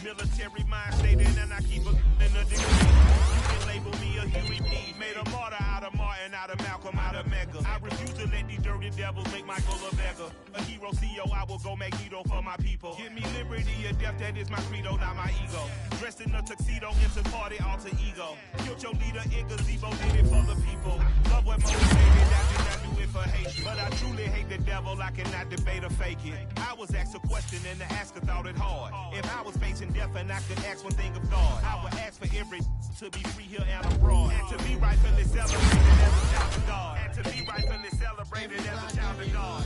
Military mind stated, and I keep a in a degree. You can label me a Huey P. Made a martyr out of Martin, out of Malcolm, out of Mega. I refuse to let these dirty devils make Michael a beggar. A hero CEO, I will go Magneto for my people. Give me liberty or death, that is my credo, not my ego. Dressed in a tuxedo, into party, alter ego. Killed your leader, in gazebo, did it for the people. Love what motivated, I did not do it for hate. But I truly hate the devil, I cannot debate or fake it. I was asked a question and the asker thought it hard. If I was facing death and I could ask one thing of God, I would ask for every to be free here and abroad. And to be rightfully celebrated as a child of God. And to be rightfully celebrated as a child of God.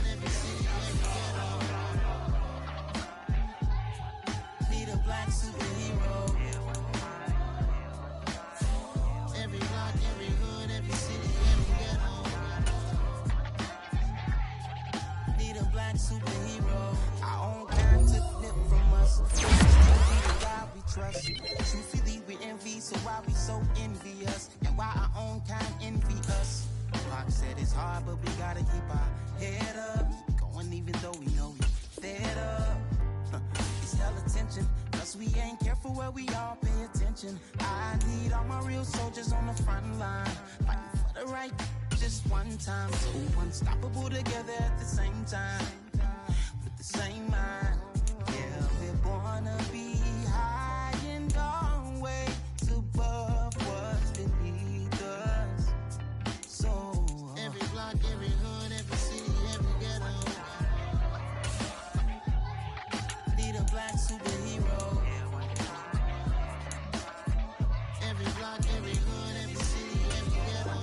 Need a black superhero. Every block, every hood, every city, every ghetto. Need a black superhero. Our own kind took nip from us. Still be the God we trust. Truthfully we envy, so why we so envious? And why our own kind envy us? Pac said it's hard, but we gotta keep our head up. Going even though we know we fed up. It's hell attention, cause we ain't careful where we all pay attention. I need all my real soldiers on the front line, fighting for the right just one time. So unstoppable together at the same time, with the same mind. Yeah, we're born to be high and always above what's beneath us. So every block, every hood, every city, every ghetto. Need a black superhero. Every block, every hood, every city, every ghetto.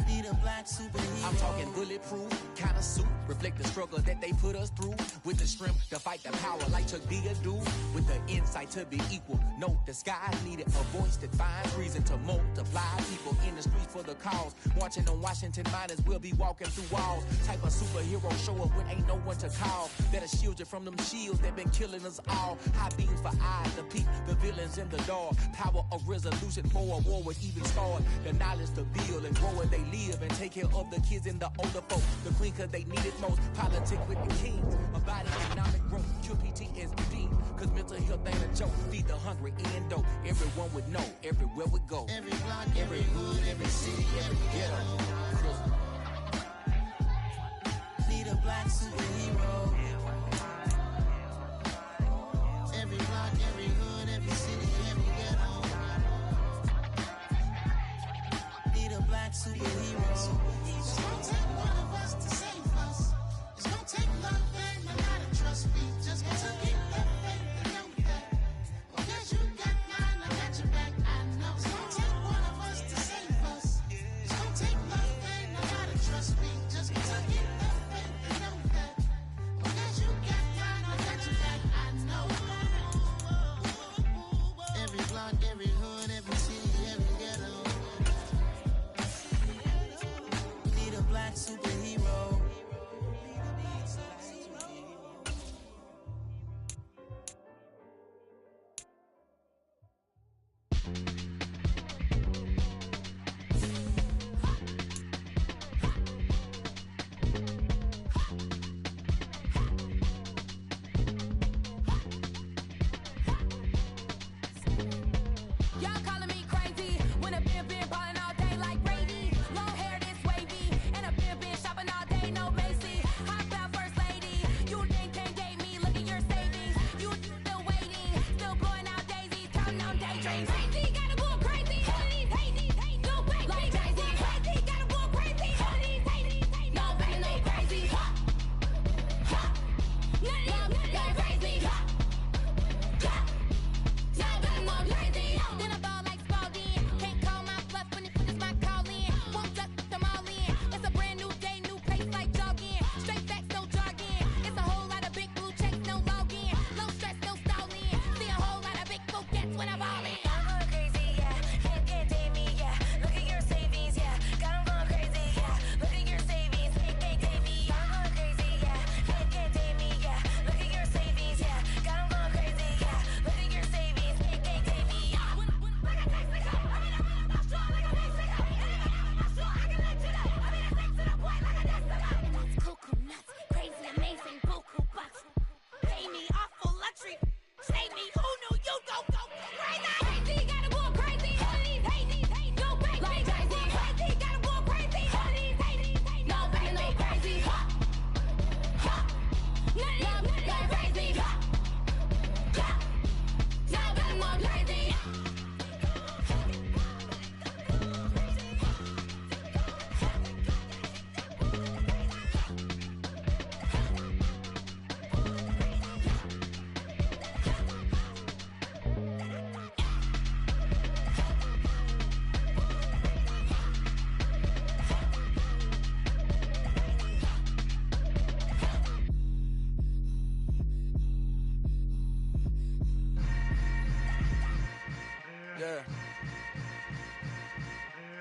Need a black superhero. I'm talking bulletproof kind of suit, reflect the struggle that they put us through. With the strength to fight the power like Chuck D do. With the insight to be equal. Note the sky needed a voice that finds reason to multiply. People in the streets for the cause. Marching on Washington miners will be walking through walls. Type of superhero show up when ain't no one to call. That'll shield you from them shields that been killing us all. High beams for eyes to peep the villains in the dark. Power of resolution for a war would even start. The knowledge to build and grow where they live and take care of the kids and the older folk. The queen cause they need it most. Politic with the kings. About economic growth. Cure PTSD. Cause mental health ain't a joke. Feed the hungry and dope. Everyone would know. Everywhere we go. Every block, every hood, every city, every ghetto. Need a black superhero. Every block, every hood, every city, every ghetto. Need a black superhero. It's gonna take one of us to save us. It's gonna take love and a lot of trust. We just gotta keep the faith and know that. Because you got mine, I got your back. I know it's gonna take one of us to save us. It's gonna take love and a lot of trust. We just gotta keep the faith and know that. Because you got mine, I got your back. I know. Every block, every hood, every city, every ghetto. Need a black superhero. Y'all calling me crazy when a been ballin' all day like Brady. Long hair this wavy, and a been shopping all day, no Macy. Hop out first lady, you think can't date me? Look at your savings, you still waiting, still blowing out daisies, counting on daydreams. Crazy, gotta go crazy. All of these hate, no way. Like Jay-Z, crazy, gotta go crazy. All of these hate, no way, no crazy. None of y'all crazy. Y'all better more crazy. Then I ball like Spalding. Can't call my bluff when it's my call in. Won't duck them all in. It's a brand new day, new pace like jogging. Straight facts, no jargon. It's a whole lot of big blue checks, no login. No stress, no stalling. See a whole lot of big focus when I ball in.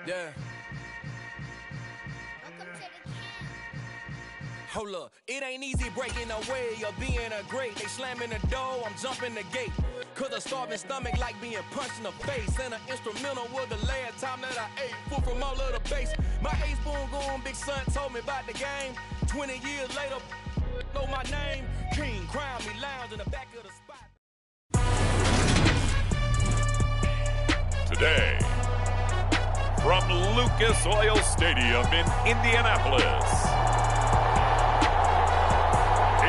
Yeah. Hold up, it ain't easy breaking away or being a great. They slamming the door, I'm jumping the gate. Cause a starving stomach like being punched in the face. And an instrumental was the last time that I ate. Food from all of the base. My ace spoon going, big son told me about the game. 20 years later, know my name. King, crown me, lounge in the back of the spot. Today, from Lucas Oil Stadium in Indianapolis,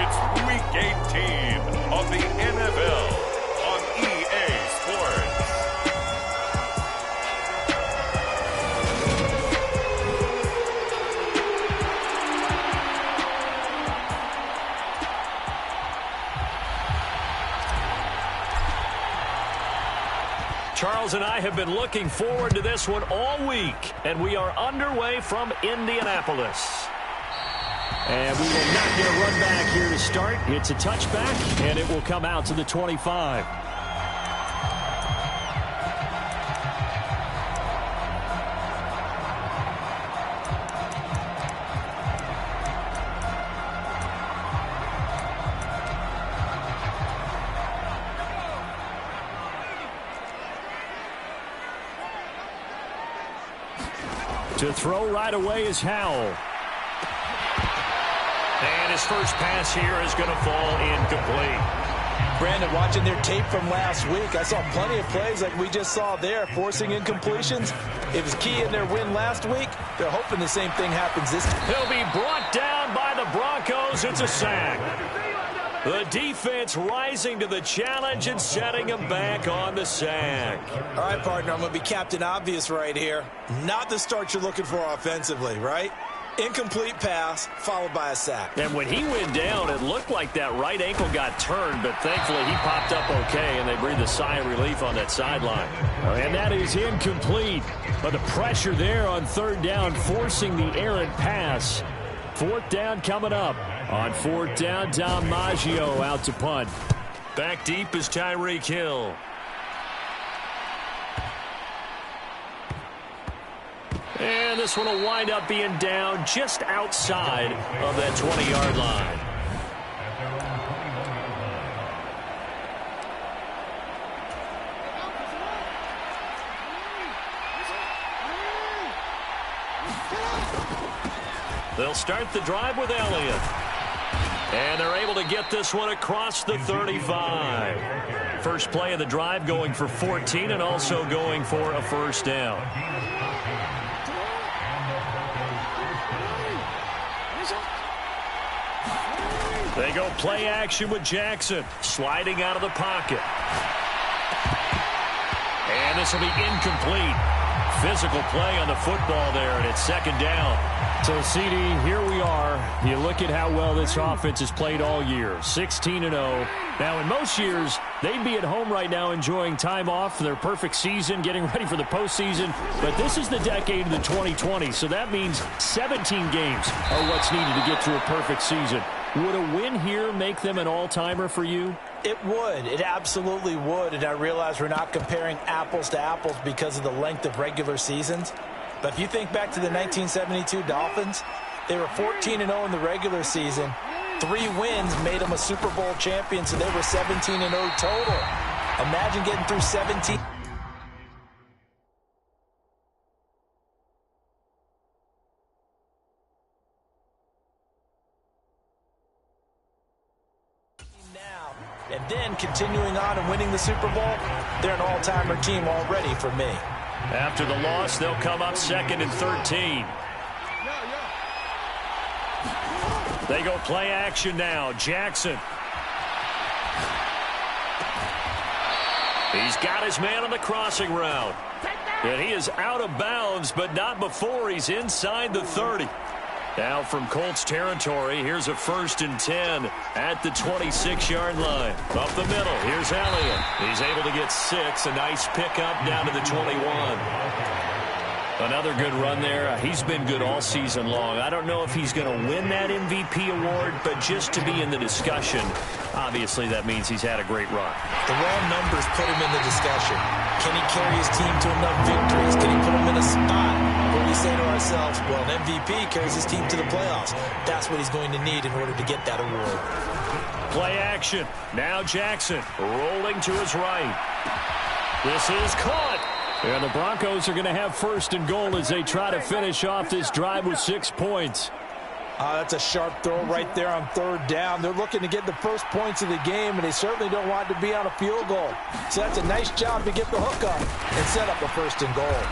it's Week 18 of the NFL on EA Sports. Charles and I have been looking forward to this one all week, and we are underway from Indianapolis. And we will not get a run back here to start. It's a touchback, and it will come out to the 25. To throw right away is Howell. And his first pass here is going to fall incomplete. Brandon, watching their tape from last week, I saw plenty of plays like we just saw there, forcing incompletions. It was key in their win last week. They're hoping the same thing happens this time. He'll be brought down by the Broncos. It's a sack. The defense rising to the challenge and setting him back on the sack. All right, partner, I'm going to be Captain Obvious right here. Not the start you're looking for offensively, right? Incomplete pass followed by a sack. And when he went down, it looked like that right ankle got turned, but thankfully he popped up okay, and they breathed a sigh of relief on that sideline. And that is incomplete. But the pressure there on third down, forcing the errant pass. Fourth down coming up. On fourth down, Dom Maggio out to punt. Back deep is Tyreek Hill. And this one will wind up being down just outside of that 20-yard line. They'll start the drive with Elliott. And they're able to get this one across the 35. First play of the drive going for 14 and also going for a first down. They go play action with Jackson, sliding out of the pocket. And this will be incomplete. Physical play on the football there, and it's second down. So, CD, here we are. You look at how well this offense has played all year, 16-0. Now, in most years, they'd be at home right now enjoying time off for their perfect season, getting ready for the postseason. But this is the decade of the 2020s, so that means 17 games are what's needed to get to a perfect season. Would a win here make them an all-timer for you? It would. It absolutely would. And I realize we're not comparing apples to apples because of the length of regular seasons. But if you think back to the 1972 Dolphins, they were 14-0 in the regular season. 3 wins made them a Super Bowl champion, so they were 17-0 total. Imagine getting through 17. And then continuing on and winning the Super Bowl, they're an all-timer team already for me. After the loss, they'll come up second and 13. They go play action now. Jackson. He's got his man on the crossing route. And he is out of bounds, but not before he's inside the 30. Now from Colts territory, here's a 1st and 10 at the 26-yard line. Up the middle, here's Elliott. He's able to get 6, a nice pickup down to the 21. Another good run there. He's been good all season long. I don't know if he's going to win that MVP award, but just to be in the discussion, obviously that means he's had a great run. The raw numbers put him in the discussion. Can he carry his team to enough victories? Can he put him in a spot where we say to ourselves, well, an MVP carries his team to the playoffs. That's what he's going to need in order to get that award. Play action. Now Jackson rolling to his right. This is caught. And the Broncos are going to have first and goal as they try to finish off this drive with 6 points. That's a sharp throw right there on third down. They're looking to get the first points of the game, and they certainly don't want to be on a field goal. So that's a nice job to get the hook up and set up a first and goal.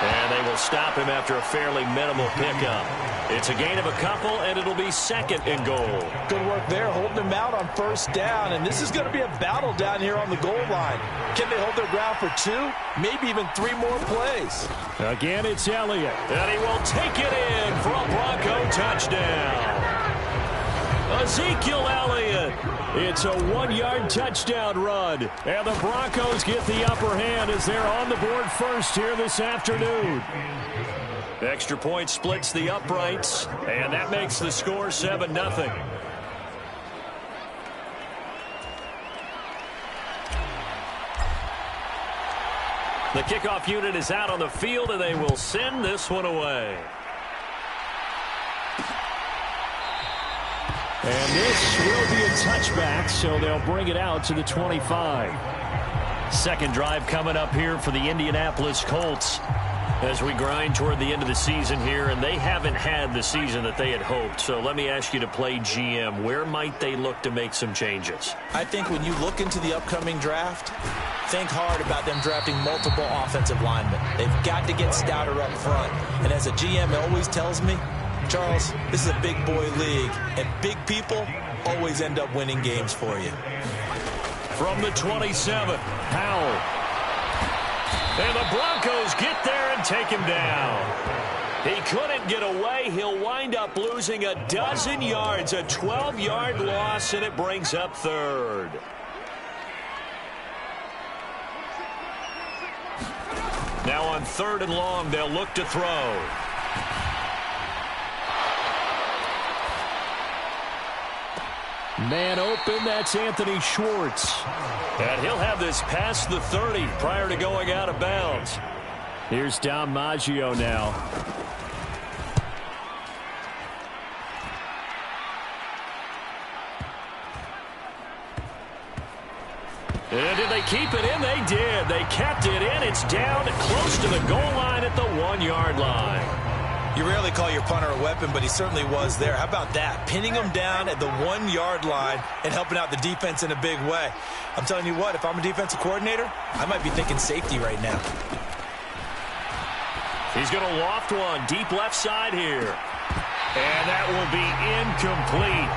And they will stop him after a fairly minimal pickup. It's a gain of a couple, and it'll be second and goal. Good work there, holding him out on first down. And this is going to be a battle down here on the goal line. Can they hold their ground for 2, maybe even 3 more plays? Again, it's Elliott. And he will take it in for a Bronco touchdown. Ezekiel Elliott. It's a 1-yard touchdown run. And the Broncos get the upper hand as they're on the board first here this afternoon. Extra point splits the uprights, and that makes the score 7-0. The kickoff unit is out on the field, and they will send this one away. And this will be a touchback, so they'll bring it out to the 25. Second drive coming up here for the Indianapolis Colts as we grind toward the end of the season here, and they haven't had the season that they had hoped. So let me ask you to play GM. Where might they look to make some changes? I think when you look into the upcoming draft, think hard about them drafting multiple offensive linemen. They've got to get stouter up front. And as a GM always tells me, Charles, this is a big boy league, and big people always end up winning games for you. From the 27, Howell. And the Broncos get there and take him down. He couldn't get away. He'll wind up losing a dozen yards, a 12-yard loss, and it brings up third. Now on 3rd and long, they'll look to throw. Man open, that's Anthony Schwartz. And he'll have this past the 30 prior to going out of bounds. Here's Dom Maggio now. And did they keep it in? They did. They kept it in. It's down close to the goal line at the 1-yard line. You rarely call your punter a weapon, but he certainly was there. How about that? Pinning him down at the 1-yard line and helping out the defense in a big way. I'm telling you what, if I'm a defensive coordinator, I might be thinking safety right now. He's going to loft one deep left side here. And that will be incomplete.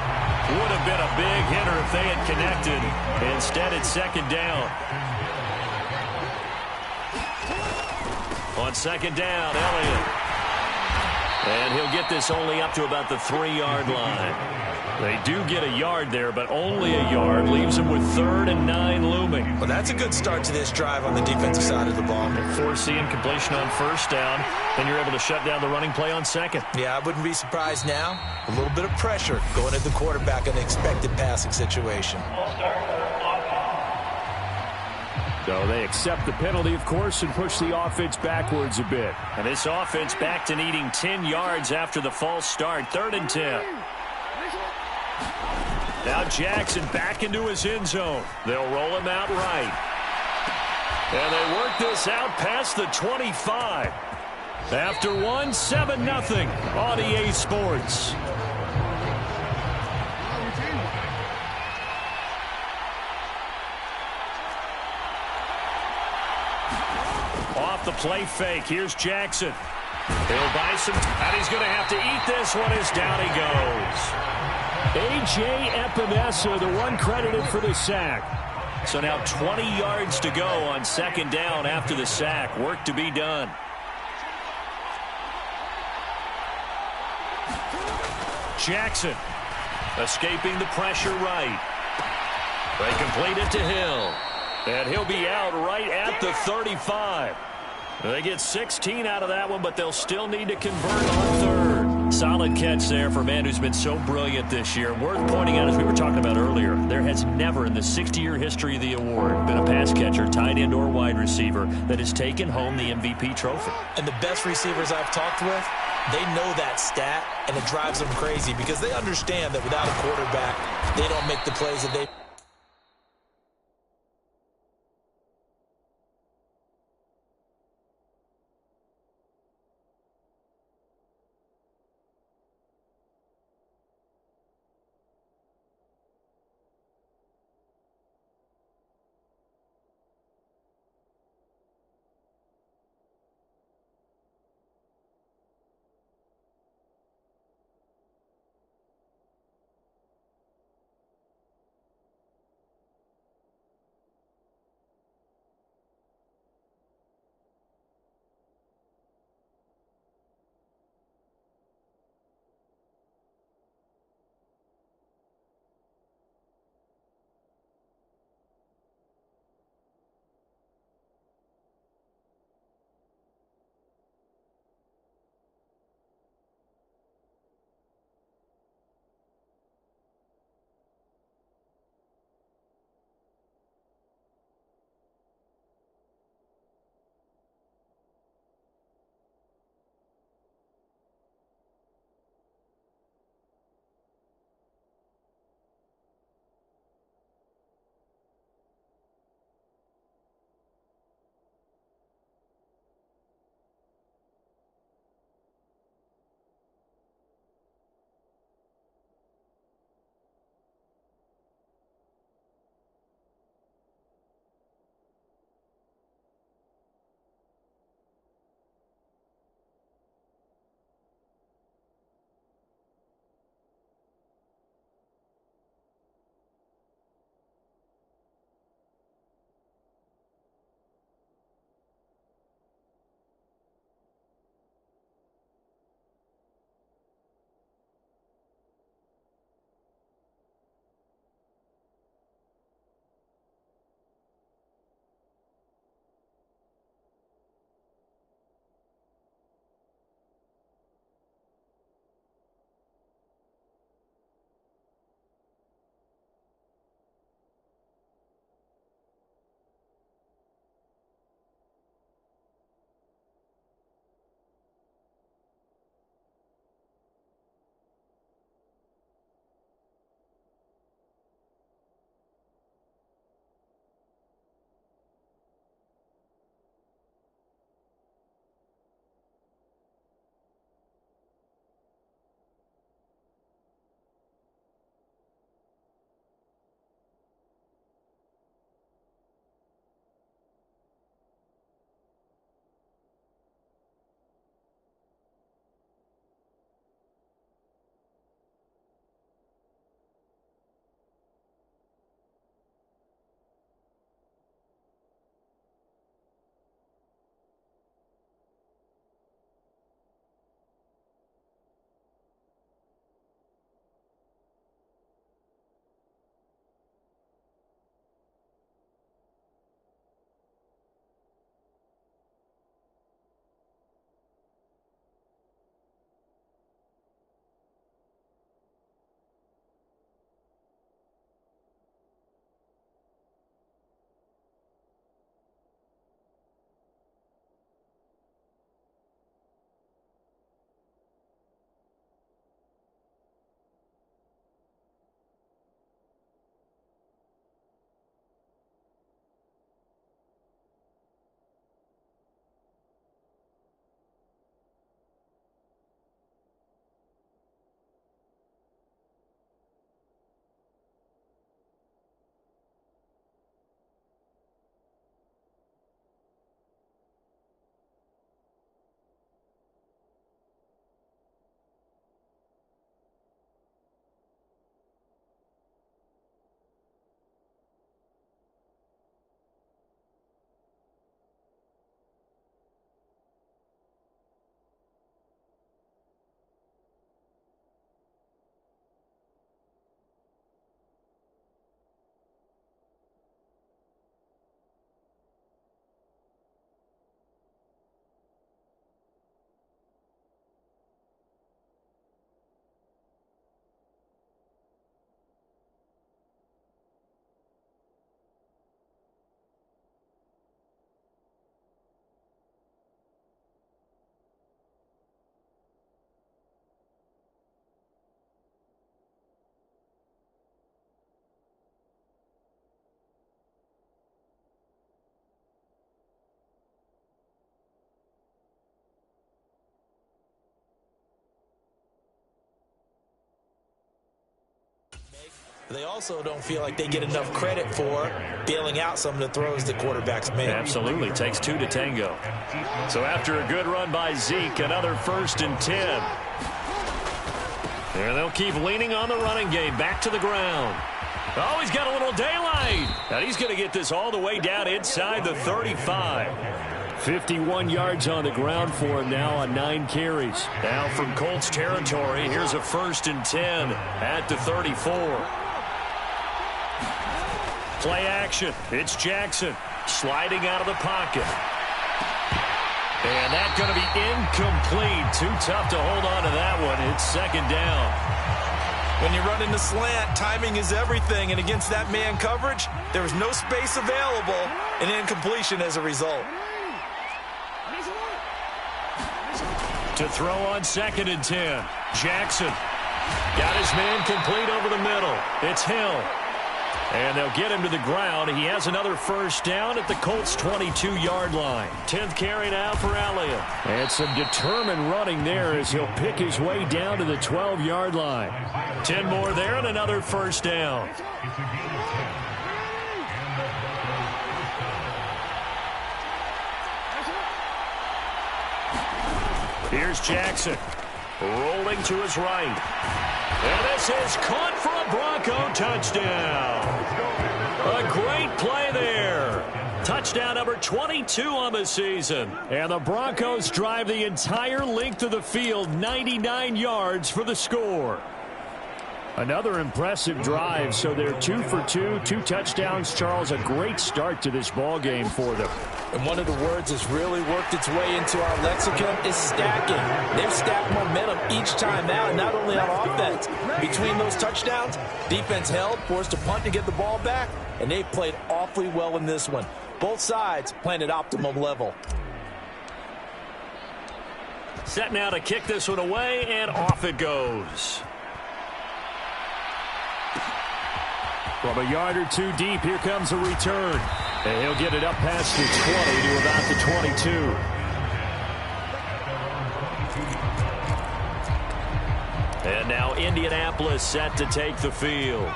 Would have been a big hitter if they had connected. Instead, it's second down. On second down, Elliott. And he'll get this only up to about the 3-yard line. They do get a yard there, but only a yard. Leaves them with 3rd and 9 looming. Well, that's a good start to this drive on the defensive side of the ball. Force the incompletion on first down, and you're able to shut down the running play on second. Yeah, I wouldn't be surprised now. A little bit of pressure going at the quarterback in an expected passing situation. So they accept the penalty, of course, and push the offense backwards a bit. And this offense back to needing 10 yards after the false start. 3rd and 10. Now Jackson back into his end zone. They'll roll him out right. And they work this out past the 25. After one, 7-0 on EA Sports. Off the play fake. Here's Jackson. He'll buy some, and he's going to have to eat this one as down he goes. A.J. Epinesa, the one credited for the sack. So now 20 yards to go on second down after the sack. Work to be done. Jackson escaping the pressure right. They complete it to Hill. And he'll be out right at the 35. They get 16 out of that one, but they'll still need to convert on 3rd. solid catch there for a man who's been so brilliant this year. Worth pointing out, as we were talking about earlier, there has never in the 60-year history of the award been a pass catcher, tight end, or wide receiver that has taken home the MVP trophy. And the best receivers I've talked with, they know that stat, and it drives them crazy because they understand that without a quarterback, they don't make the plays that they... They also don't feel like they get enough credit for bailing out some of the throws the quarterbacks make. Absolutely. Takes two to tango. So after a good run by Zeke, another 1st and 10. And they'll keep leaning on the running game. Back to the ground. Oh, he's got a little daylight. And he's going to get this all the way down inside the 35. 51 yards on the ground for him now on 9 carries. Now from Colts territory, here's a 1st and 10 at the 34. Play action. It's Jackson sliding out of the pocket. And that's going to be incomplete. Too tough to hold on to that one. It's 2nd down. When you run in the slant, timing is everything. And against that man coverage, there was no space available, and incompletion as a result. To throw on 2nd and 10. Jackson got his man complete over the middle. It's Hill. And they'll get him to the ground. He has another 1st down at the Colts' 22-yard line. 10th carry now for Elliott. And some determined running there as he'll pick his way down to the 12-yard line. 10 more there and another 1st down. Here's Jackson, rolling to his right. And this is caught for a Bronco touchdown. A great play there. Touchdown number 22 on the season. And the Broncos drive the entire length of the field, 99 yards for the score. Another impressive drive, so they're 2 for 2, 2 touchdowns. Charles, a great start to this ball game for them. And one of the words that's really worked its way into our lexicon is stacking. They've stacked momentum each time out, not only on offense. Between those touchdowns, defense held, forced a punt to get the ball back, and they played awfully well in this one. Both sides playing at optimum level. Set now to kick this one away, and off it goes. From a yard or two deep, here comes a return. And he'll get it up past the 20 to about the 22. And now Indianapolis set to take the field.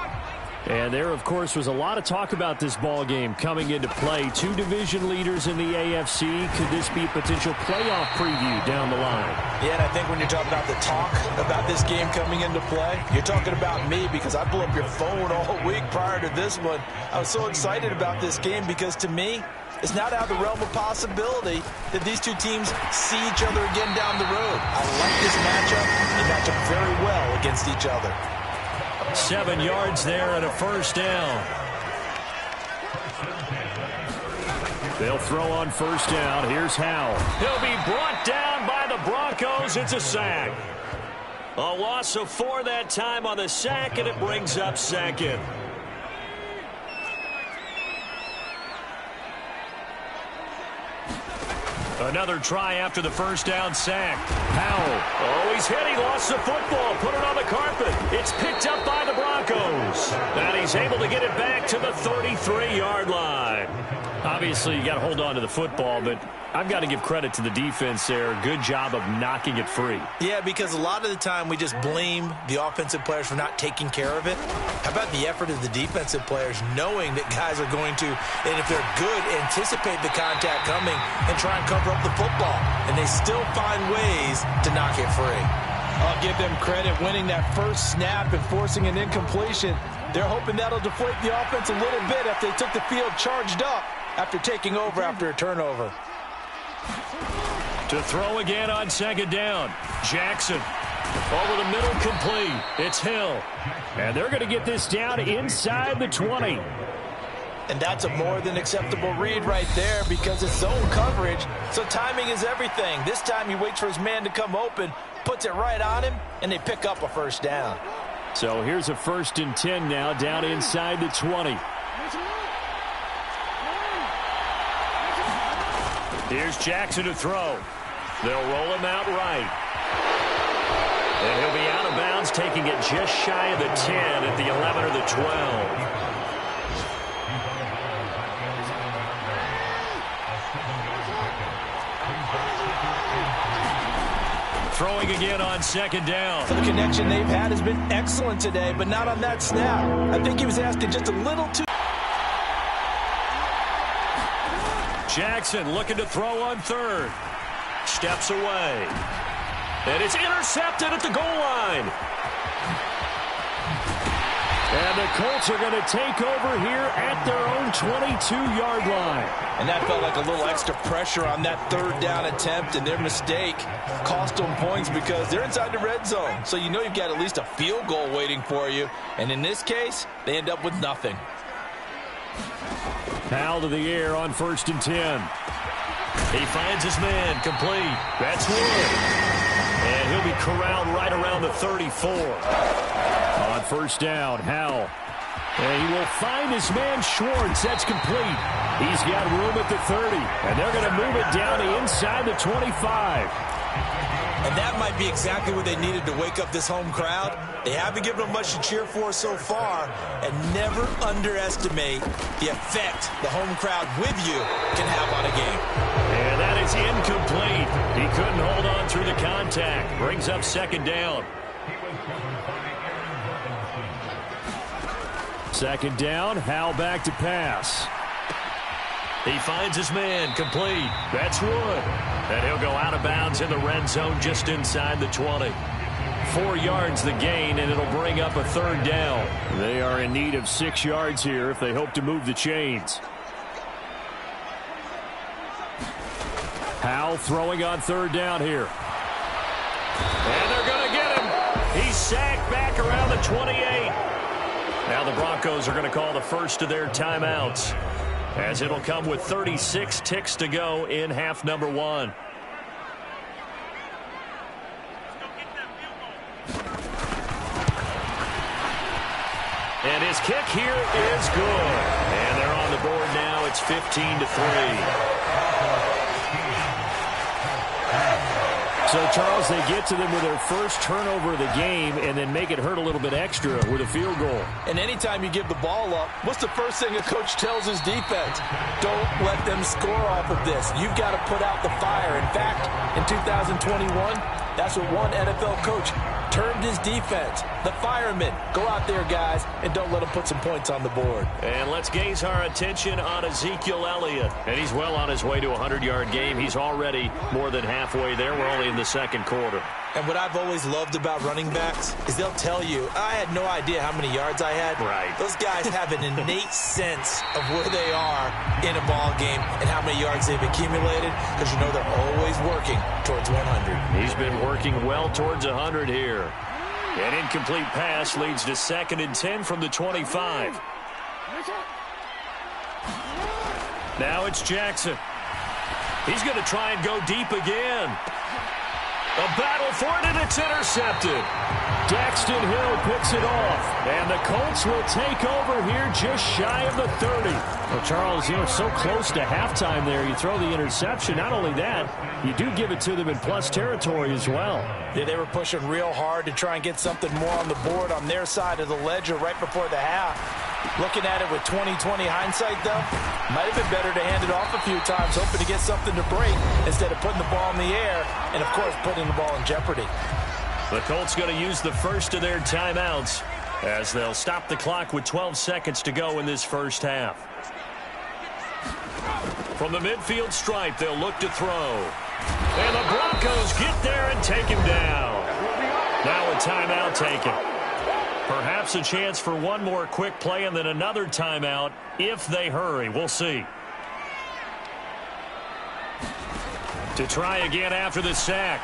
And there, of course, was a lot of talk about this ball game coming into play. 2 division leaders in the AFC. Could this be a potential playoff preview down the line? Yeah, and I think when you're talking about the talk about this game coming into play, you're talking about me because I blew up your phone all week prior to this one. I was so excited about this game because, to me, it's not out of the realm of possibility that these two teams see each other again down the road. I like this matchup. They match up very well against each other. 7 yards there and a 1st down. They'll throw on 1st down. Here's Howell. He'll be brought down by the Broncos. It's a sack. A loss of 4 that time on the sack, and it brings up 2nd. Another try after the 1st down sack. Howell. Oh, he's hit. He lost the football. Put it on the carpet. It's picked up by the Broncos. And he's able to get it back to the 33-yard line. Obviously, you got to hold on to the football, but I've got to give credit to the defense there. Good job of knocking it free. Yeah, because a lot of the time we just blame the offensive players for not taking care of it. How about the effort of the defensive players knowing that guys are going to, and if they're good, anticipate the contact coming and try and cover up the football. And they still find ways to knock it free. I'll give them credit winning that first snap and forcing an incompletion. They're hoping that'll deflate the offense a little bit after they took the field charged up after taking over after a turnover. To throw again on 2nd down. Jackson over the middle, complete. It's Hill. And they're going to get this down inside the 20. And that's a more than acceptable read right there because it's zone coverage, so timing is everything. This time he waits for his man to come open, puts it right on him, and they pick up a 1st down. So here's a 1st and 10 now down inside the 20. Here's Jackson to throw. They'll roll him out right. And he'll be out of bounds, taking it just shy of the 10 at the 11 or the 12. Throwing again on second down. The connection they've had has been excellent today, but not on that snap. I think he was asking just a little too. Jackson looking to throw on third. Steps away. And it's intercepted at the goal line. And the Colts are going to take over here at their own 22-yard line. And that felt like a little extra pressure on that third down attempt, and their mistake cost them points because they're inside the red zone. So you know you've got at least a field goal waiting for you. And in this case, they end up with nothing. Powell to the air on 1st and 10. He finds his man complete. That's Wood. And he'll be corralled right around the 34. On 1st down, Howell. And he will find his man Schwartz. That's complete. He's got room at the 30. And they're going to move it down to inside the 25. And that might be exactly what they needed to wake up this home crowd. They haven't given them much to cheer for so far. And never underestimate the effect the home crowd with you can have on a game. And that is incomplete. He couldn't hold on through the contact. Brings up second down. Second down, Howell back to pass. He finds his man complete. That's Wood. And he'll go out of bounds in the red zone just inside the 20. 4 yards the gain, and it'll bring up a third down. They are in need of 6 yards here if they hope to move the chains. Howell throwing on third down here. And they're going to get him. He's sacked back around the 28. Now the Broncos are going to call the first of their timeouts, as it'll come with 36 ticks to go in half number 1. And his kick here is good. And they're on the board now. It's 15-3. So, Charles, they get to them with their first turnover of the game and then make it hurt a little bit extra with a field goal. And anytime you give the ball up, what's the first thing a coach tells his defense? Don't let them score off of this. You've got to put out the fire. In fact, in 2021, that's what one NFL coach termed his defense. The firemen. Go out there, guys, and don't let them put some points on the board. And let's gaze our attention on Ezekiel Elliott. And he's well on his way to a 100-yard game. He's already more than halfway there. We're only in the second quarter. And what I've always loved about running backs is they'll tell you, I had no idea how many yards I had. Right. Those guys have an innate sense of where they are in a ball game and how many yards they've accumulated, because you know they're always working towards 100. He's been working well towards 100 here. An incomplete pass leads to 2nd and 10 from the 25. Now it's Jackson. He's going to try and go deep again. A battle for it, and it's intercepted. Daxton Hill picks it off, and the Colts will take over here just shy of the 30. Well, Charles, you know, so close to halftime there. You throw the interception. Not only that, you do give it to them in plus territory as well. Yeah, they were pushing real hard to try and get something more on the board on their side of the ledger right before the half. Looking at it with 20/20 hindsight, though, might have been better to hand it off a few times, hoping to get something to break instead of putting the ball in the air and, of course, putting the ball in jeopardy. The Colts going to use the first of their timeouts as they'll stop the clock with 12 seconds to go in this first half. From the midfield stripe, they'll look to throw. And the Broncos get there and take him down. Now a timeout taken. Perhaps a chance for one more quick play and then another timeout if they hurry. We'll see. To try again after the sack.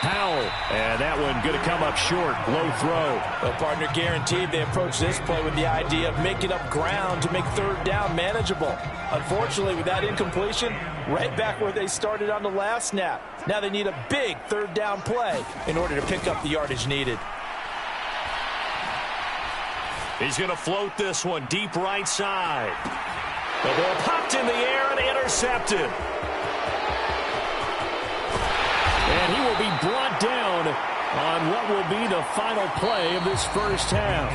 Powell. And that one going to come up short. Low throw. Well, partner, guaranteed they approach this play with the idea of making up ground to make third down manageable. Unfortunately, with that incompletion, right back where they started on the last snap. Now they need a big third down play in order to pick up the yardage needed. He's going to float this one deep right side. The ball popped in the air and intercepted. And he will be brought down on what will be the final play of this first half.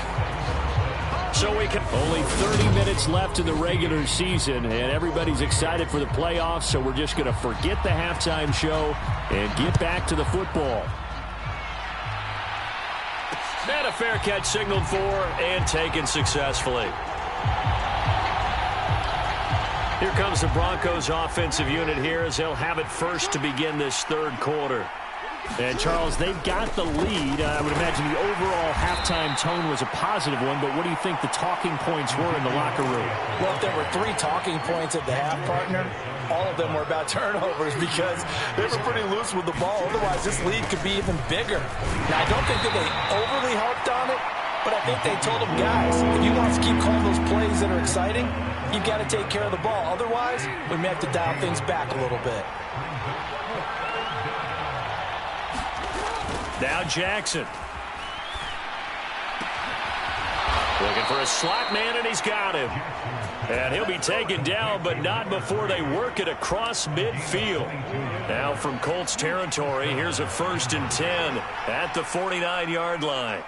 So we can only 30 minutes left in the regular season, and everybody's excited for the playoffs, so we're just going to forget the halftime show and get back to the football. And a fair catch signaled for and taken successfully. Here comes the Broncos offensive unit here as they'll have it first to begin this third quarter. And, Charles, they've got the lead. I would imagine the overall halftime tone was a positive one, but what do you think the talking points were in the locker room? Well, if there were 3 talking points at the half, partner, all of them were about turnovers because they were pretty loose with the ball. Otherwise, this lead could be even bigger. Now, I don't think that they overly harped on it, but I think they told them, guys, if you want us to keep calling those plays that are exciting, you've got to take care of the ball. Otherwise, we may have to dial things back a little bit. Now Jackson. Looking for a slot man, and he's got him. And he'll be taken down, but not before they work it across midfield. Now from Colts territory, here's a 1st and 10 at the 49-yard line.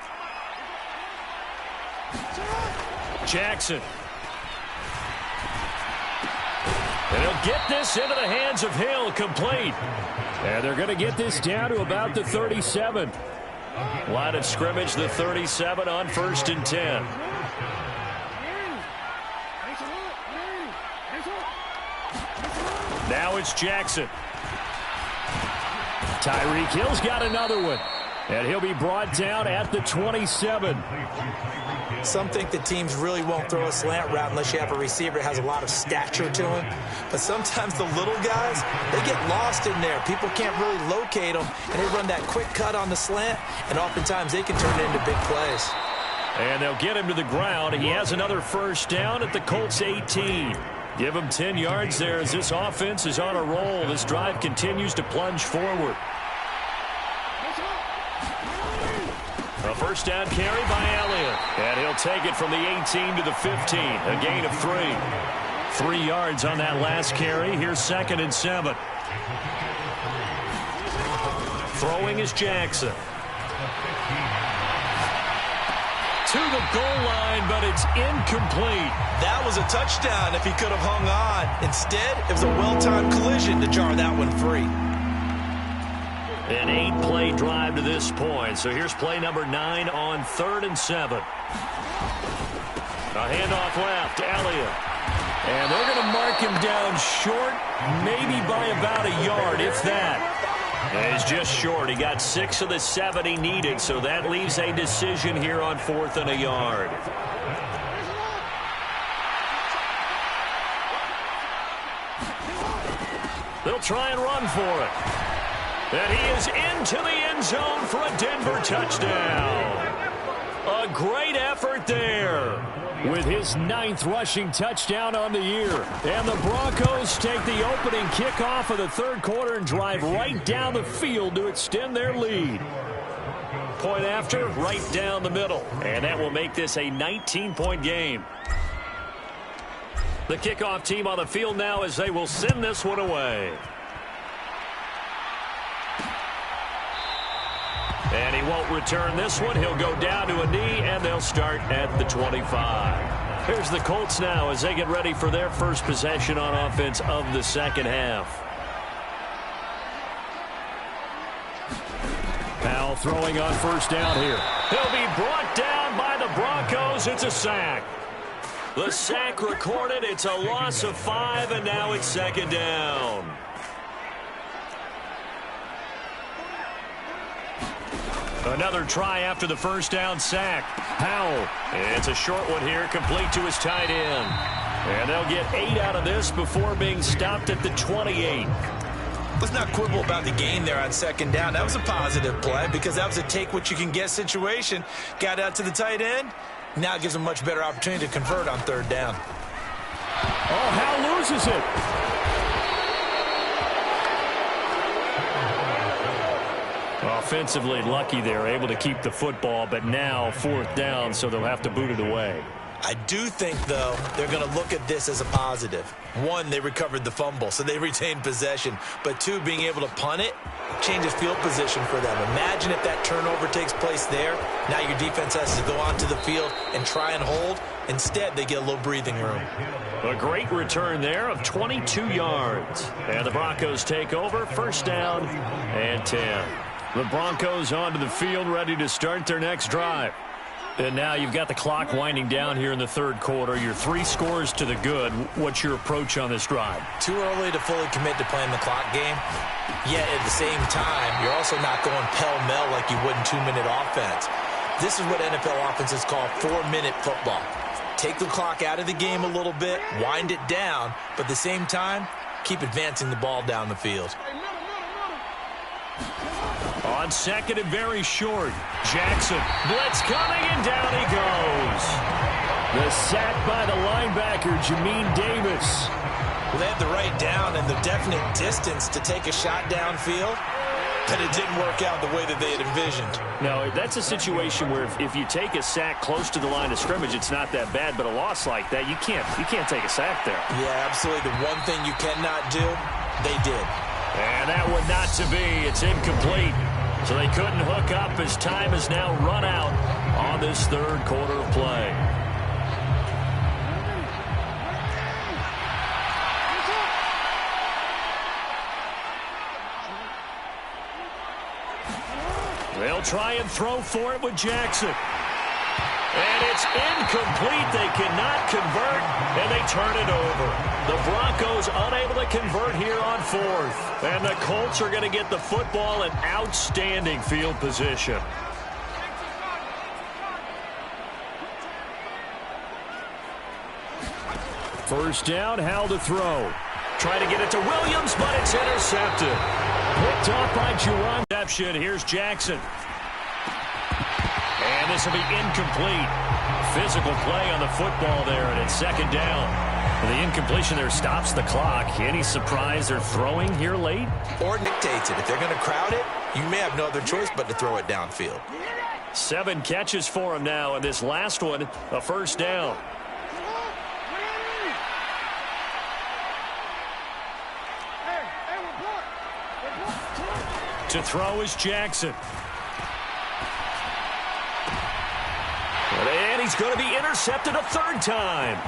Jackson. And he'll get this into the hands of Hill, complete. And they're going to get this down to about the 37. Line of scrimmage, the 37 on 1st and 10. Now it's Jackson. Tyreek Hill's got another one. And he'll be brought down at the 27. Some think the teams really won't throw a slant route unless you have a receiver that has a lot of stature to him. But sometimes the little guys, they get lost in there. People can't really locate them, and they run that quick cut on the slant, and oftentimes they can turn it into big plays. And they'll get him to the ground. He has another 1st down at the Colts 18. Give him 10 yards there as this offense is on a roll. This drive continues to plunge forward. A 1st down carry by Elliott. And he'll take it from the 18 to the 15. A gain of 3. 3 yards on that last carry. Here's 2nd and 7. Throwing is Jackson. To the goal line, but it's incomplete. That was a touchdown if he could have hung on. Instead, it was a well-timed collision to jar that one free. An 8-play drive to this point. So here's play number 9 on 3rd and 7. A handoff left, Elliott. And they're going to mark him down short, maybe by about a yard, if that. And he's just short. He got 6 of the 7 he needed, so that leaves a decision here on 4th and a yard. They'll try and run for it. And he is into the end zone for a Denver touchdown. A great effort there. With his 9th rushing touchdown on the year. And the Broncos take the opening kickoff of the 3rd quarter and drive right down the field to extend their lead. Point after, right down the middle. And that will make this a 19-point game. The kickoff team on the field now as they will send this one away. And he won't return this one. He'll go down to a knee, and they'll start at the 25. Here's the Colts now as they get ready for their first possession on offense of the 2nd half. Powell throwing on 1st down here. He'll be brought down by the Broncos. It's a sack. The sack recorded. It's a loss of 5, and now it's 2nd down. Another try after the 1st down sack. Powell. It's a short one here, complete to his tight end. And they'll get 8 out of this before being stopped at the 28. Let's not quibble about the gain there on 2nd down. That was a positive play because that was a take-what-you-can-get situation. Got out to the tight end. Now it gives him a much better opportunity to convert on 3rd down. Oh, Howell loses it. Offensively lucky they're able to keep the football, but now 4th down, so they'll have to boot it away. I do think, though, they're going to look at this as a positive. 1, they recovered the fumble, so they retained possession. But 2, being able to punt it changes field position for them. Imagine if that turnover takes place there. Now your defense has to go onto the field and try and hold. Instead, they get a little breathing room. A great return there of 22 yards. And the Broncos take over, 1st down and 10. The Broncos onto the field, ready to start their next drive. And now you've got the clock winding down here in the third quarter. You're 3 scores to the good. What's your approach on this drive? Too early to fully commit to playing the clock game. Yet at the same time, you're also not going pell-mell like you would in 2-minute offense. This is what NFL offenses call 4-minute football. Take the clock out of the game a little bit, wind it down, but at the same time, keep advancing the ball down the field. On second and very short, Jackson. Blitz coming, and down he goes. The sack by the linebacker, Jamin Davis. Well, they had the right down and the definite distance to take a shot downfield, but it didn't work out the way that they had envisioned. No, that's a situation where if you take a sack close to the line of scrimmage, it's not that bad, but a loss like that, you can't take a sack there. Yeah, absolutely. The one thing you cannot do, they did. And that one not to be. It's incomplete. So they couldn't hook up as time has now run out on this third quarter of play. They'll try and throw for it with Jackson. And it's incomplete. They cannot convert, and they turn it over. The Broncos unable to convert here on fourth. And the Colts are going to get the football in outstanding field position. First down, Howell to throw. Trying to get it to Williams, but it's intercepted. Picked off by Juwan. Here's Jackson. And this will be incomplete. Physical play on the football there, and it's second down. The incompletion there stops the clock. Any surprise they're throwing here late? Or dictates it. If they're going to crowd it, you may have no other choice but to throw it downfield. 7 catches for him now, and this last one, a first down. To throw is Jackson. And he's going to be intercepted a third time.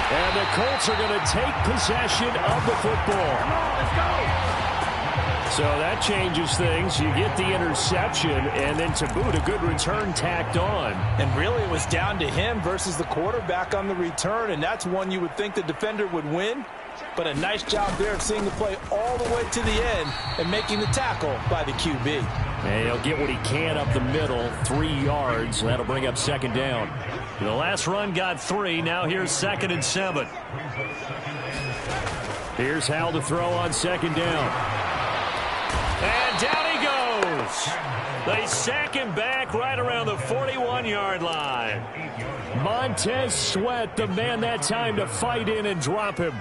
And the Colts are going to take possession of the football. Come on, let's go. So that changes things. You get the interception, and then to boot, a good return tacked on. And really, it was down to him versus the quarterback on the return, and that's one you would think the defender would win. But a nice job there of seeing the play all the way to the end and making the tackle by the QB. And he'll get what he can up the middle, 3 yards. That'll bring up second down. The last run got 3. Now here's 2nd and 7. Here's Howell to throw on second down. And down he goes. They sack him back right around the 41-yard line. Montez Sweat, the man that time to fight in and drop him.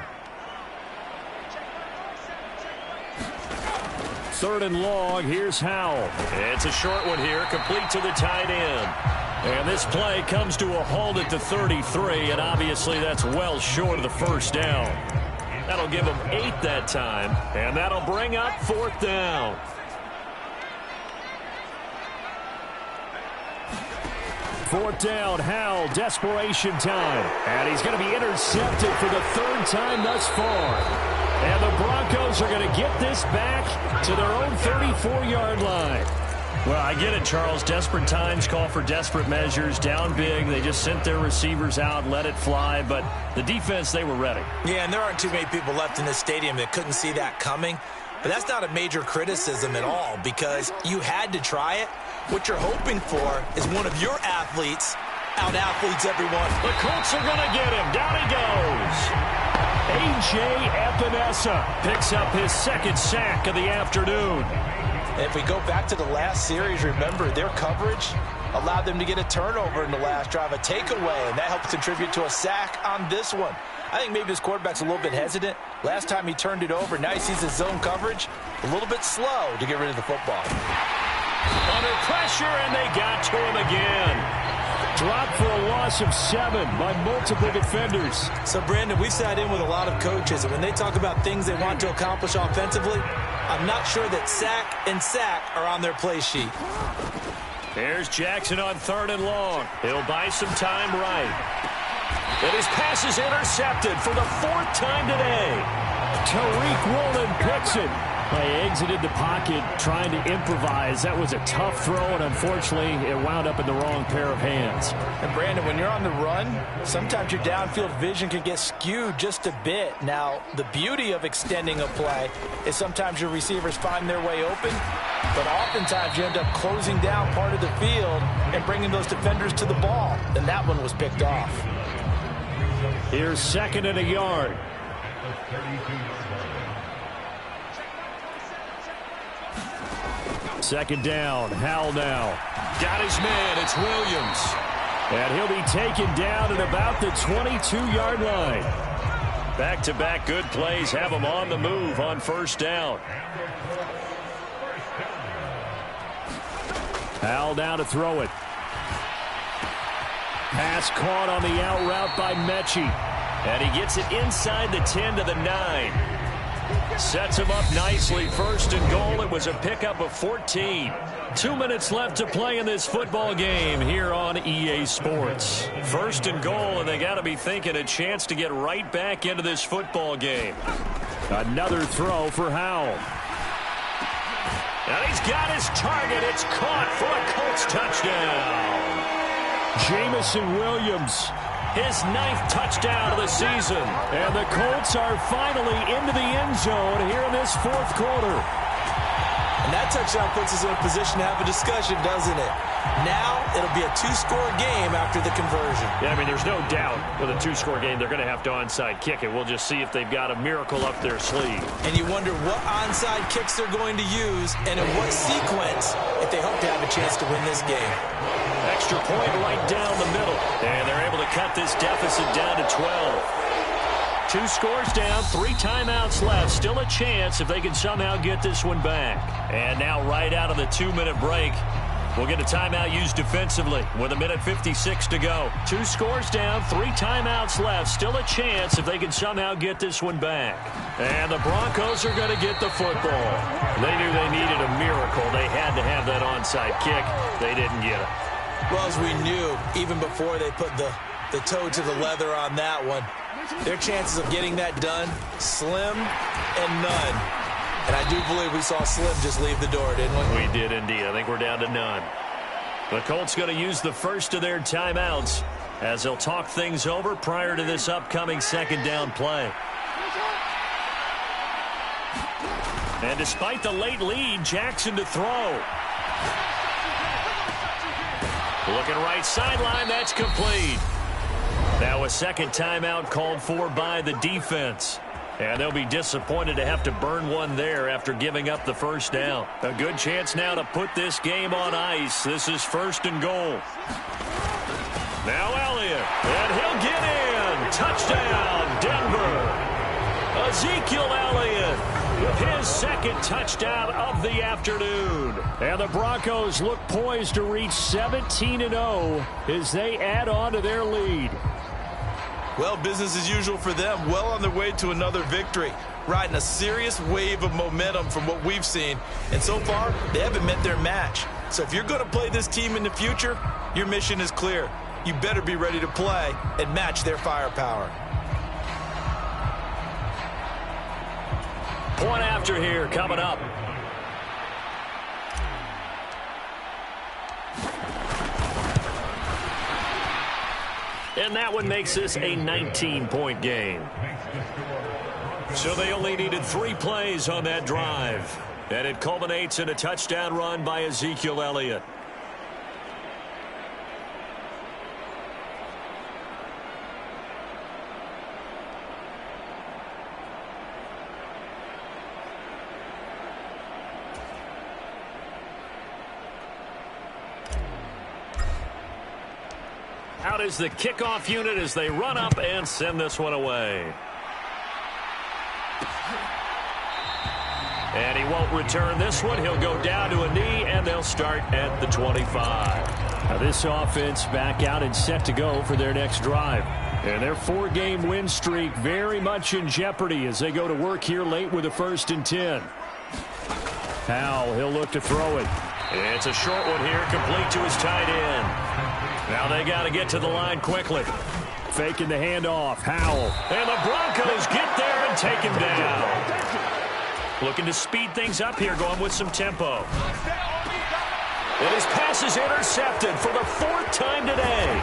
3rd and long. Here's Howell. It's a short one here, complete to the tight end. And this play comes to a halt at the 33, and obviously that's well short of the first down. That'll give them 8 that time, and that'll bring up 4th down. Fourth down, Howell, desperation time. And he's going to be intercepted for the 3rd time thus far. And the Broncos are going to get this back to their own 34-yard line. Well, I get it, Charles. Desperate times call for desperate measures. Down big. They just sent their receivers out, let it fly. But the defense, they were ready. Yeah, and there aren't too many people left in this stadium that couldn't see that coming. But that's not a major criticism at all because you had to try it. What you're hoping for is one of your athletes out-athletes everyone. The Colts are going to get him. Down he goes. A.J. Epinesa picks up his 2nd sack of the afternoon. If we go back to the last series, remember, their coverage allowed them to get a turnover in the last drive, a takeaway, and that helped contribute to a sack on this one. I think maybe this quarterback's a little bit hesitant. Last time he turned it over, now he sees his zone coverage a little bit slow to get rid of the football. Under pressure, and they got to him again. Dropped for a loss of 7 by multiple defenders. So, Brandon, we've sat in with a lot of coaches, and when they talk about things they want to accomplish offensively, I'm not sure that sack and sack are on their play sheet. Here's Jackson on 3rd and long. He'll buy some time right. And his pass is intercepted for the 4th time today. Tariq Woolen picks it. They exited the pocket trying to improvise. That was a tough throw, and unfortunately, it wound up in the wrong pair of hands. And Brandon, when you're on the run, sometimes your downfield vision can get skewed just a bit. Now, the beauty of extending a play is sometimes your receivers find their way open, but oftentimes you end up closing down part of the field and bringing those defenders to the ball. And that one was picked off. Here's 2nd and a yard. Second down, Howell now. Got his man, it's Williams. And he'll be taken down at about the 22-yard line. Back-to-back good plays have him on the move on 1st down. Howell down to throw it. Pass caught on the out route by Mechie. And he gets it inside the 10 to the 9. Sets him up nicely. 1st and goal. It was a pickup of 14. 2 minutes left to play in this football game here on EA Sports. 1st and goal, and they got to be thinking a chance to get right back into this football game. Another throw for Howell. And he's got his target. It's caught for a Colts touchdown. Jamison Williams, his 9th touchdown of the season. And the Colts are finally into the end zone here in this 4th quarter. And that touchdown puts us in a position to have a discussion, doesn't it? Now it'll be a 2-score game after the conversion. Yeah, I mean, there's no doubt with a 2-score game they're going to have to onside kick it. We'll just see if they've got a miracle up their sleeve. And you wonder what onside kicks they're going to use and in what sequence if they hope to have a chance to win this game. Extra point right down the middle. And they're able to cut this deficit down to 12. 2 scores down, 3 timeouts left. Still a chance if they can somehow get this one back. And now right out of the 2-minute break, we'll get a timeout used defensively with 1:56 to go. 2 scores down, 3 timeouts left. Still a chance if they can somehow get this one back. And the Broncos are going to get the football. They knew they needed a miracle. They had to have that onside kick. They didn't get it. Well, as we knew, even before they put the toe to the leather on that one, their chances of getting that done, slim and none. And I do believe we saw Slim just leave the door, didn't we? We did indeed. I think we're down to none. The Colts going to use the first of their timeouts as they'll talk things over prior to this upcoming 2nd down play. And despite the late lead, Jackson to throw. Looking right sideline, that's complete. Now a 2nd timeout called for by the defense. And they'll be disappointed to have to burn one there after giving up the 1st down. A good chance now to put this game on ice. This is 1st and goal. Now Elliott, and he'll get in. Touchdown, Denver. Ezekiel Elliott with his 2nd touchdown of the afternoon. And the Broncos look poised to reach 17-0 as they add on to their lead. Well, business as usual for them. Well on their way to another victory. Riding a serious wave of momentum from what we've seen. And so far, they haven't met their match. So if you're going to play this team in the future, your mission is clear. You better be ready to play and match their firepower. Point after here coming up. And that one makes this a 19-point game. So they only needed 3 plays on that drive. And it culminates in a touchdown run by Ezekiel Elliott. Out is the kickoff unit as they run up and send this one away. And he won't return this one. He'll go down to a knee, and they'll start at the 25. Now this offense back out and set to go for their next drive. And their 4-game win streak very much in jeopardy as they go to work here late with a 1st and 10. Howell, he'll look to throw it. It's a short one here, complete to his tight end. Now they got to get to the line quickly. Faking the handoff. Howell. And the Broncos get there and take him down. Looking to speed things up here, going with some tempo. And his pass is intercepted for the 4th time today.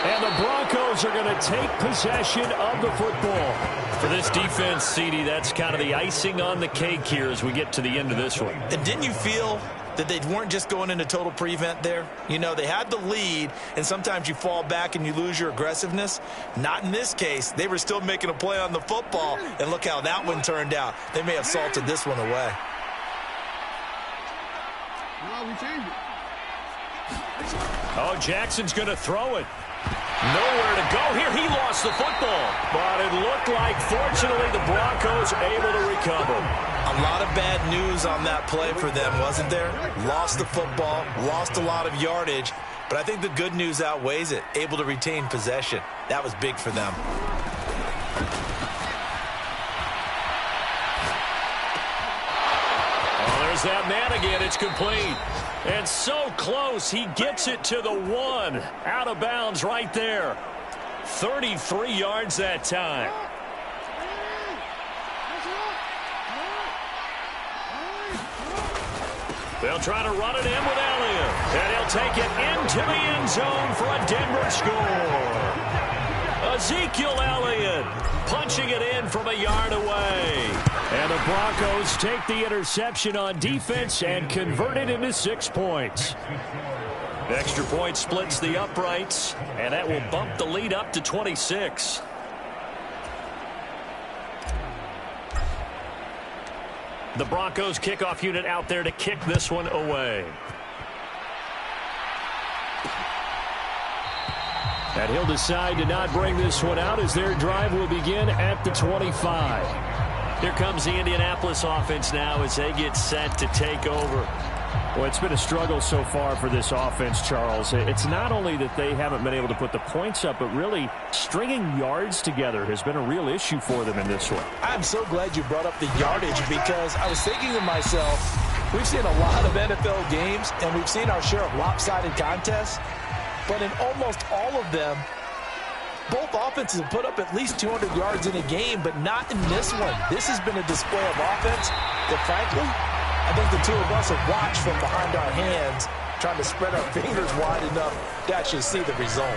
And the Broncos are going to take possession of the football. For this defense, CD, that's kind of the icing on the cake here as we get to the end of this one. And didn't you feel that they weren't just going into total prevent there? You know, they had the lead, and sometimes you fall back and you lose your aggressiveness. Not in this case. They were still making a play on the football, and look how that one turned out. They may have salted this one away. No, we changed it. Oh, Jackson's going to throw it. Nowhere to go here. He lost the football. But it looked like, fortunately, the Broncos able to recover. A lot of bad news on that play for them, wasn't there? Lost the football, lost a lot of yardage. But I think the good news outweighs it. Able to retain possession. That was big for them. Oh, there's that man again. It's complete. And so close, he gets it to the 1. Out of bounds right there. 33 yards that time. They'll try to run it in with Elliott. And he'll take it into the end zone for a Denver score. Ezekiel Elliott punching it in from a yard away. And the Broncos take the interception on defense and convert it into 6 points. The extra point splits the uprights, and that will bump the lead up to 26. The Broncos kickoff unit out there to kick this one away. And he'll decide to not bring this one out as their drive will begin at the 25. Here comes the Indianapolis offense now as they get set to take over. Well, it's been a struggle so far for this offense, Charles. It's not only that they haven't been able to put the points up, but really stringing yards together has been a real issue for them in this one. I'm so glad you brought up the yardage because I was thinking to myself, we've seen a lot of NFL games and we've seen our share of lopsided contests, but in almost all of them, both offenses have put up at least 200 yards in a game, but not in this one. This has been a display of offense that, frankly, I think the two of us have watched from behind our hands, trying to spread our fingers wide enough to actually see the result.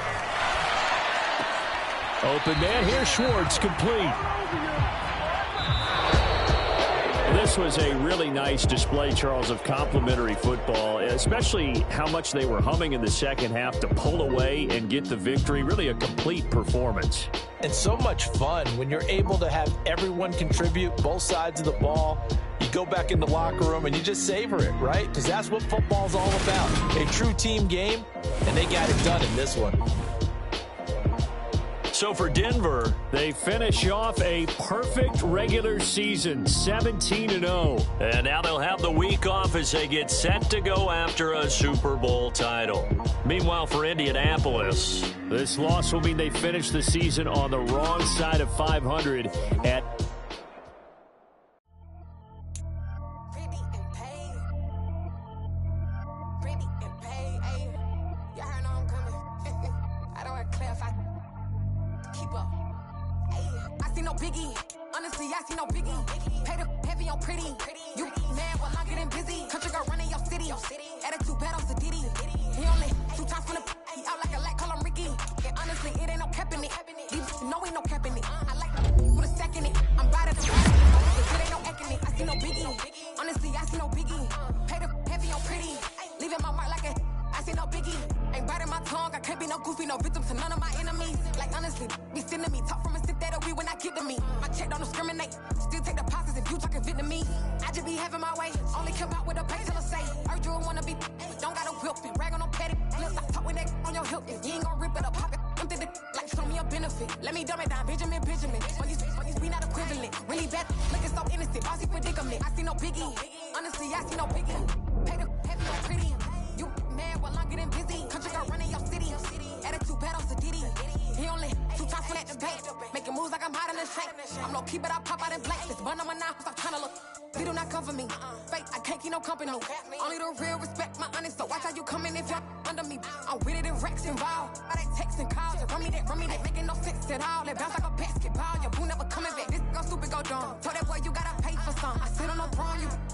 Open man here, Schwartz, complete. This was a really nice display, Charles, of complimentary football, especially how much they were humming in the second half to pull away and get the victory. Really a complete performance. And so much fun when you're able to have everyone contribute both sides of the ball. You go back in the locker room and you just savor it, right? Because that's what football's all about. A true team game, and they got it done in this one. So for Denver, they finish off a perfect regular season, 17-0. And now they'll have the week off as they get set to go after a Super Bowl title. Meanwhile, for Indianapolis, this loss will mean they finish the season on the wrong side of 500 at some. Sit on the throne, you